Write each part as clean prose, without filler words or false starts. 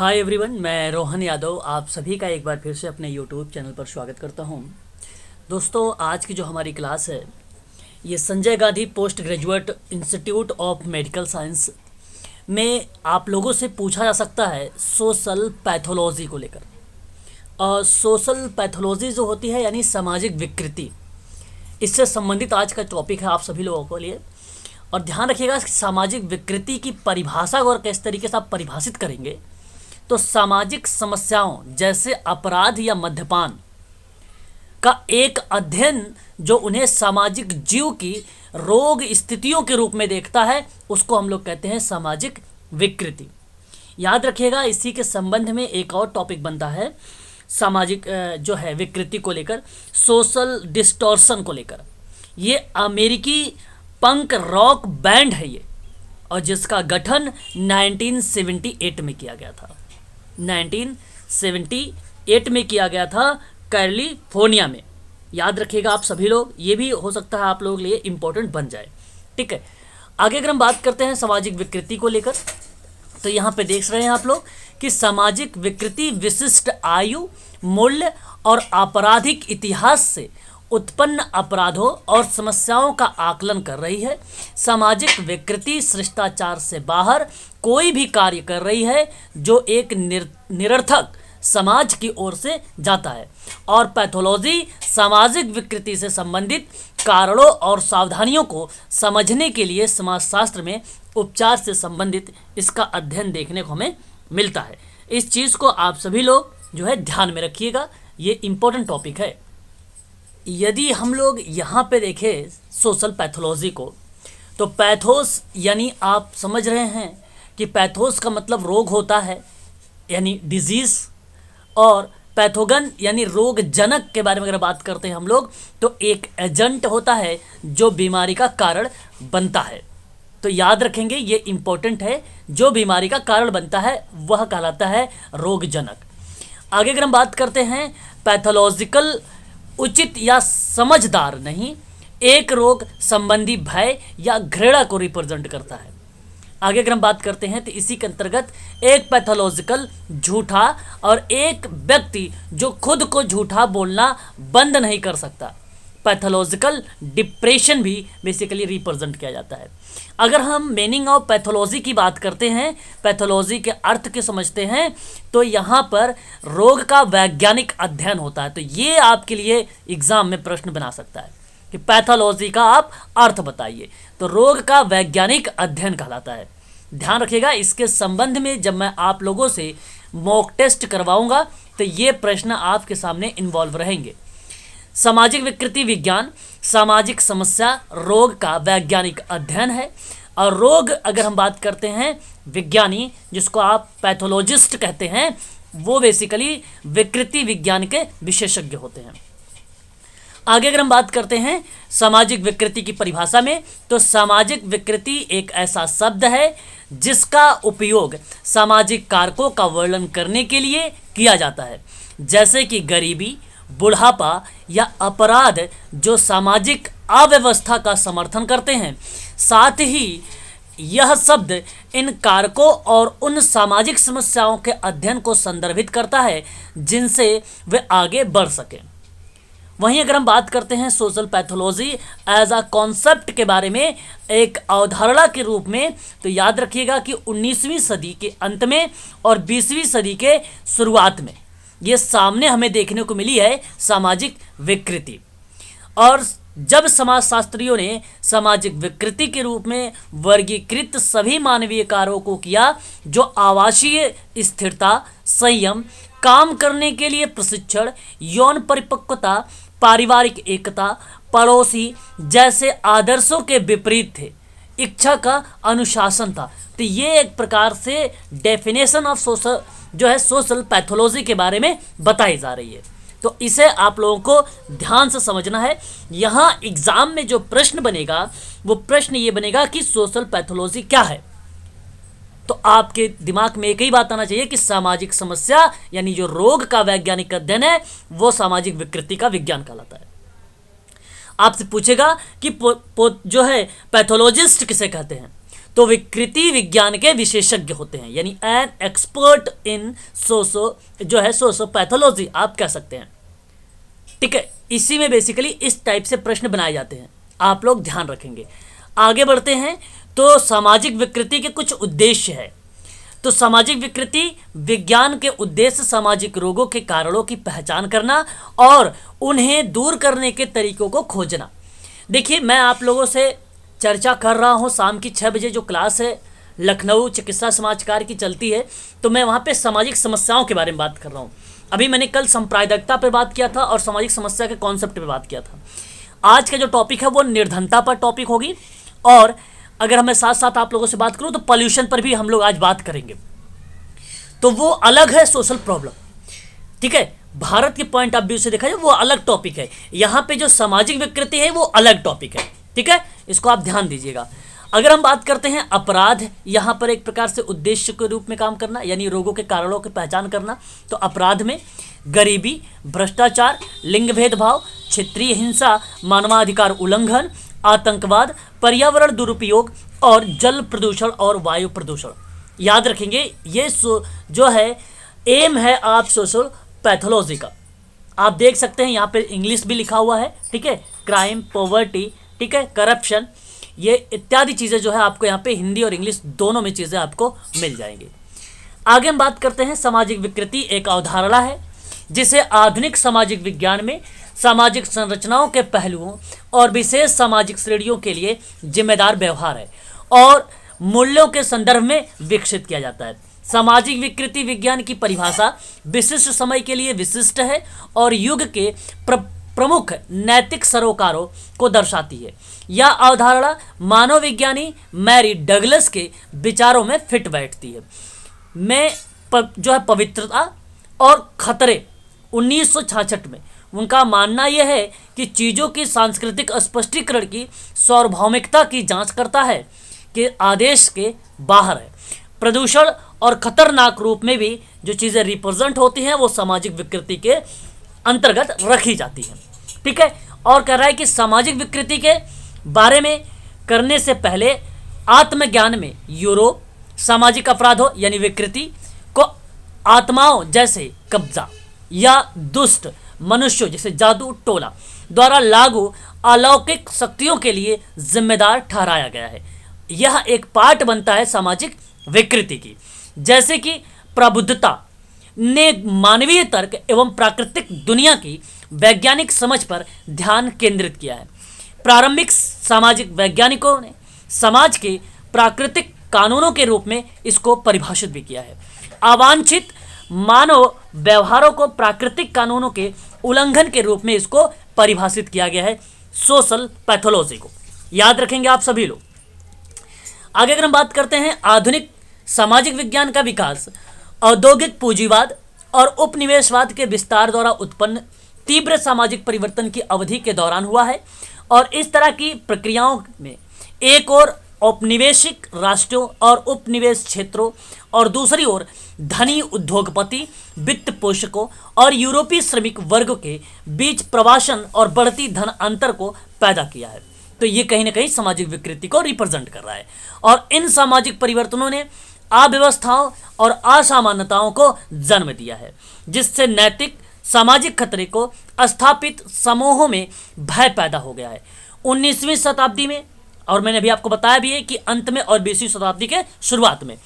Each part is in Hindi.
हाय एवरीवन, मैं रोहन यादव आप सभी का एक बार फिर से अपने यूट्यूब चैनल पर स्वागत करता हूं। दोस्तों, आज की जो हमारी क्लास है ये Sanjay Gandhi post graduate institute of medical science में आप लोगों से पूछा जा सकता है सोशल पैथोलॉजी को लेकर। और सोशल पैथोलॉजी जो होती है यानी सामाजिक विकृति, इससे संबंधित आज का टॉपिक है आप सभी लोगों के लिए। और ध्यान रखिएगा, सामाजिक विकृति की परिभाषा को और किस तरीके से आप परिभाषित करेंगे तो सामाजिक समस्याओं जैसे अपराध या मद्यपान का एक अध्ययन जो उन्हें सामाजिक जीव की रोग स्थितियों के रूप में देखता है उसको हम लोग कहते हैं सामाजिक विकृति। याद रखिएगा, इसी के संबंध में एक और टॉपिक बनता है सामाजिक जो है विकृति को लेकर, सोशल डिस्टॉर्शन को लेकर। ये अमेरिकी पंक रॉक बैंड है ये, और जिसका गठन 1978 में किया गया था। 1978 में किया गया था कैलिफोर्निया में। याद रखिएगा आप सभी लोग, ये भी हो सकता है आप लोगों के लिए इम्पोर्टेंट बन जाए। ठीक है, आगे अगर हम बात करते हैं सामाजिक विकृति को लेकर तो यहाँ पे देख रहे हैं आप लोग कि सामाजिक विकृति विशिष्ट आयु, मूल्य और आपराधिक इतिहास से उत्पन्न अपराधों और समस्याओं का आकलन कर रही है। सामाजिक विकृति शिष्टाचार से बाहर कोई भी कार्य कर रही है जो एक निरर्थक समाज की ओर से जाता है। और पैथोलॉजी सामाजिक विकृति से संबंधित कारणों और सावधानियों को समझने के लिए समाजशास्त्र में उपचार से संबंधित इसका अध्ययन देखने को हमें मिलता है। इस चीज़ को आप सभी लोग जो है ध्यान में रखिएगा, ये इम्पोर्टेंट टॉपिक है। यदि हम लोग यहाँ पे देखें सोशल पैथोलॉजी को तो पैथोस यानी आप समझ रहे हैं कि पैथोस का मतलब रोग होता है यानी डिजीज़, और पैथोगन यानी रोग जनक के बारे में अगर बात करते हैं हम लोग तो एक एजेंट होता है जो बीमारी का कारण बनता है। तो याद रखेंगे ये इम्पोर्टेंट है, जो बीमारी का कारण बनता है वह कहलाता है रोग जनक। आगे अगर हम बात करते हैं पैथोलॉजिकल उचित या समझदार नहीं, एक रोग संबंधी भय या घृणा को रिप्रेजेंट करता है। आगे अगर हम बात करते हैं तो इसी के अंतर्गत एक पैथोलॉजिकल झूठा और एक व्यक्ति जो खुद को झूठा बोलना बंद नहीं कर सकता, पैथोलॉजिकल डिप्रेशन भी बेसिकली रिप्रेजेंट किया जाता है। अगर हम मीनिंग ऑफ पैथोलॉजी की बात करते हैं, पैथोलॉजी के अर्थ के समझते हैं तो यहाँ पर रोग का वैज्ञानिक अध्ययन होता है। तो ये आपके लिए एग्जाम में प्रश्न बना सकता है कि पैथोलॉजी का आप अर्थ बताइए, तो रोग का वैज्ञानिक अध्ययन कहलाता है। ध्यान रखिएगा, इसके संबंध में जब मैं आप लोगों से मॉक टेस्ट करवाऊंगा तो ये प्रश्न आपके सामने इन्वॉल्व रहेंगे। सामाजिक विकृति विज्ञान सामाजिक समस्या रोग का वैज्ञानिक अध्ययन है। और रोग अगर हम बात करते हैं, विज्ञानी जिसको आप पैथोलॉजिस्ट कहते हैं वो बेसिकली विकृति विज्ञान के विशेषज्ञ होते हैं। आगे अगर हम बात करते हैं सामाजिक विकृति की परिभाषा में तो सामाजिक विकृति एक ऐसा शब्द है जिसका उपयोग सामाजिक कारकों का वर्णन करने के लिए किया जाता है, जैसे कि गरीबी, बुढ़ापा या अपराध जो सामाजिक अव्यवस्था का समर्थन करते हैं। साथ ही यह शब्द इन कारकों और उन सामाजिक समस्याओं के अध्ययन को संदर्भित करता है जिनसे वे आगे बढ़ सकें। वहीं अगर हम बात करते हैं social pathology as a concept के बारे में एक अवधारणा के रूप में, तो याद रखिएगा कि 19वीं सदी के अंत में और 20वीं सदी के शुरुआत में ये सामने हमें देखने को मिली है सामाजिक विकृति। और जब समाजशास्त्रियों ने सामाजिक विकृति के रूप में वर्गीकृत सभी मानवीय कार्यों को किया जो आवासीय स्थिरता, संयम, काम करने के लिए प्रशिक्षण, यौन परिपक्वता, पारिवारिक एकता, पड़ोसी जैसे आदर्शों के विपरीत थे, इच्छा का अनुशासन था। तो ये एक प्रकार से डेफिनेशन ऑफ सोशल जो है सोशल पैथोलॉजी के बारे में बताई जा रही है। तो इसे आप लोगों को ध्यान से समझना है। यहाँ एग्जाम में जो प्रश्न बनेगा वो प्रश्न ये बनेगा कि सोशल पैथोलॉजी क्या है। तो आपके दिमाग में एक ही बात आना चाहिए कि सामाजिक समस्या यानी जो रोग का वैज्ञानिक अध्ययन है वो सामाजिक विकृति का विज्ञान कहलाता है। आपसे पूछेगा कि जो है पैथोलॉजिस्ट किसे कहते हैं, तो विकृति विज्ञान के विशेषज्ञ होते हैं, यानी एन एक्सपर्ट इन सोशोपैथोलॉजी आप कह सकते हैं। ठीक है, इसी में बेसिकली इस टाइप से प्रश्न बनाए जाते हैं, आप लोग ध्यान रखेंगे। आगे बढ़ते हैं तो सामाजिक विकृति के कुछ उद्देश्य है। तो सामाजिक विकृति विज्ञान के उद्देश्य सामाजिक रोगों के कारणों की पहचान करना और उन्हें दूर करने के तरीकों को खोजना। देखिए, मैं आप लोगों से चर्चा कर रहा हूँ, शाम की 6 बजे जो क्लास है लखनऊ चिकित्सा समाजकार की चलती है, तो मैं वहाँ पे सामाजिक समस्याओं के बारे में बात कर रहा हूँ। अभी मैंने कल सांप्रदायिकता पे बात किया था और सामाजिक समस्या के कॉन्सेप्ट पे बात किया था। आज का जो टॉपिक है वो निर्धनता पर टॉपिक होगी, और अगर मैं साथ साथ आप लोगों से बात करूं तो पॉल्यूशन पर भी हम लोग आज बात करेंगे। तो वो अलग है सोशल प्रॉब्लम। ठीक है, भारत के पॉइंट ऑफ व्यू से देखा जाए वो अलग टॉपिक है, यहाँ पे जो सामाजिक विकृति है वो अलग टॉपिक है। ठीक है, इसको आप ध्यान दीजिएगा। अगर हम बात करते हैं अपराध, यहाँ पर एक प्रकार से उद्देश्य के रूप में काम करना, यानी रोगों के कारणों की पहचान करना। तो अपराध में गरीबी, भ्रष्टाचार, लिंग भेदभाव, क्षेत्रीय हिंसा, मानवाधिकार उल्लंघन, आतंकवाद, पर्यावरण दुरुपयोग और जल प्रदूषण और वायु प्रदूषण। याद रखेंगे ये जो है एम है आप सोशल पैथोलॉजी का। आप देख सकते हैं यहाँ पे इंग्लिश भी लिखा हुआ है। ठीक है, क्राइम, पॉवर्टी, ठीक है, करप्शन, ये इत्यादि चीज़ें जो है आपको यहाँ पे हिंदी और इंग्लिश दोनों में चीज़ें आपको मिल जाएंगी। आगे हम बात करते हैं सामाजिक विकृति एक अवधारणा है जिसे आधुनिक सामाजिक विज्ञान में सामाजिक संरचनाओं के पहलुओं और विशेष सामाजिक श्रेणियों के लिए जिम्मेदार व्यवहार है और मूल्यों के संदर्भ में विकसित किया जाता है। सामाजिक विकृति विज्ञान की परिभाषा विशिष्ट समय के लिए विशिष्ट है और युग के प्रमुख नैतिक सरोकारों को दर्शाती है। यह अवधारणा मानव विज्ञानी मैरी डगलस के विचारों में फिट बैठती है। जो है पवित्रता और खतरे 1966 में उनका मानना यह है कि चीज़ों की सांस्कृतिक स्पष्टीकरण की सार्वभौमिकता की जांच करता है कि आदेश के बाहर है। प्रदूषण और खतरनाक रूप में भी जो चीज़ें रिप्रेजेंट होती हैं वो सामाजिक विकृति के अंतर्गत रखी जाती हैं। ठीक है, और कह रहा है कि सामाजिक विकृति के बारे में करने से पहले आत्मज्ञान में यूरोप सामाजिक अपराधों यानी विकृति को आत्माओं जैसे कब्जा या दुष्ट मनुष्यों जैसे जादू टोला द्वारा लागू अलौकिक शक्तियों के लिए जिम्मेदार ठहराया गया है। यह एक पार्ट बनता है सामाजिक विकृति की, जैसे कि प्रबुद्धता ने मानवीय तर्क एवं प्राकृतिक दुनिया की वैज्ञानिक समझ पर ध्यान केंद्रित किया है। प्रारंभिक सामाजिक वैज्ञानिकों ने समाज के प्राकृतिक कानूनों के रूप में इसको परिभाषित भी किया है। अवांछित मानव व्यवहारों को प्राकृतिक कानूनों के उल्लंघन के रूप में इसको परिभाषित किया गया है सोशल पैथोलॉजी को। याद रखेंगे आप सभी लोग। आगे अगर हम बात करते हैं आधुनिक सामाजिक विज्ञान का विकास औद्योगिक पूंजीवाद और उपनिवेशवाद के विस्तार द्वारा उत्पन्न तीव्र सामाजिक परिवर्तन की अवधि के दौरान हुआ है और इस तरह की प्रक्रियाओं में एक और औपनिवेशिक राष्ट्रों और उपनिवेश क्षेत्रों और दूसरी ओर धनी उद्योगपति वित्त पोषकों और यूरोपीय श्रमिक वर्ग के बीच प्रवासन और बढ़ती धन अंतर को पैदा किया है। तो ये कहीं ना कहीं सामाजिक विकृति को रिप्रेजेंट कर रहा है और इन सामाजिक परिवर्तनों ने अव्यवस्थाओं और असामान्यताओं को जन्म दिया है जिससे नैतिक सामाजिक खतरे को स्थापित समूहों में भय पैदा हो गया है। 19वीं शताब्दी में, और मैंने अभी आपको बताया भी है कि अंत में और 20वीं शताब्दी के शुरुआत में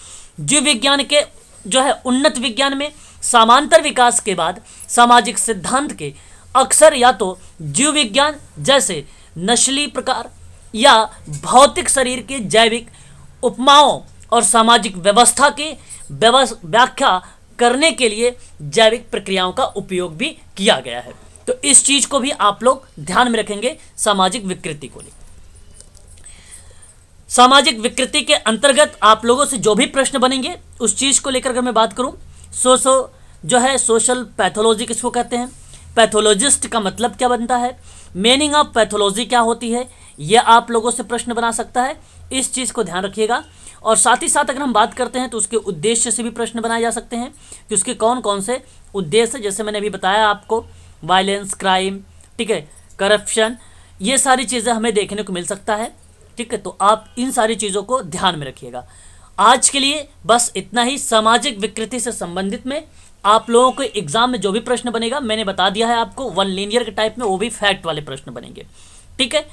जीव विज्ञान के जो है उन्नत विज्ञान में समांतर विकास के बाद सामाजिक सिद्धांत के अक्सर या तो जीव विज्ञान जैसे नस्लीय प्रकार या भौतिक शरीर के जैविक उपमाओं और सामाजिक व्यवस्था की व्याख्या करने के लिए जैविक प्रक्रियाओं का उपयोग भी किया गया है। तो इस चीज को भी आप लोग ध्यान में रखेंगे सामाजिक विकृति को लेकर। सामाजिक विकृति के अंतर्गत आप लोगों से जो भी प्रश्न बनेंगे उस चीज को लेकर अगर मैं बात करूं, जो है सोशल पैथोलॉजी किसको कहते हैं, पैथोलॉजिस्ट का मतलब क्या बनता है, मीनिंग ऑफ पैथोलॉजी क्या होती है, यह आप लोगों से प्रश्न बना सकता है। इस चीज़ को ध्यान रखिएगा। और साथ ही साथ अगर हम बात करते हैं तो उसके उद्देश्य से भी प्रश्न बनाए जा सकते हैं कि उसके कौन कौन से उद्देश्य, जैसे मैंने अभी बताया आपको, वायलेंस, क्राइम, ठीक है, करप्शन, ये सारी चीज़ें हमें देखने को मिल सकता है। ठीक है, तो आप इन सारी चीज़ों को ध्यान में रखिएगा। आज के लिए बस इतना ही। सामाजिक विकृति से संबंधित में आप लोगों को एग्जाम में जो भी प्रश्न बनेगा मैंने बता दिया है आपको, वन लीनियर के टाइप में, वो भी फैक्ट वाले प्रश्न बनेंगे। ठीक है,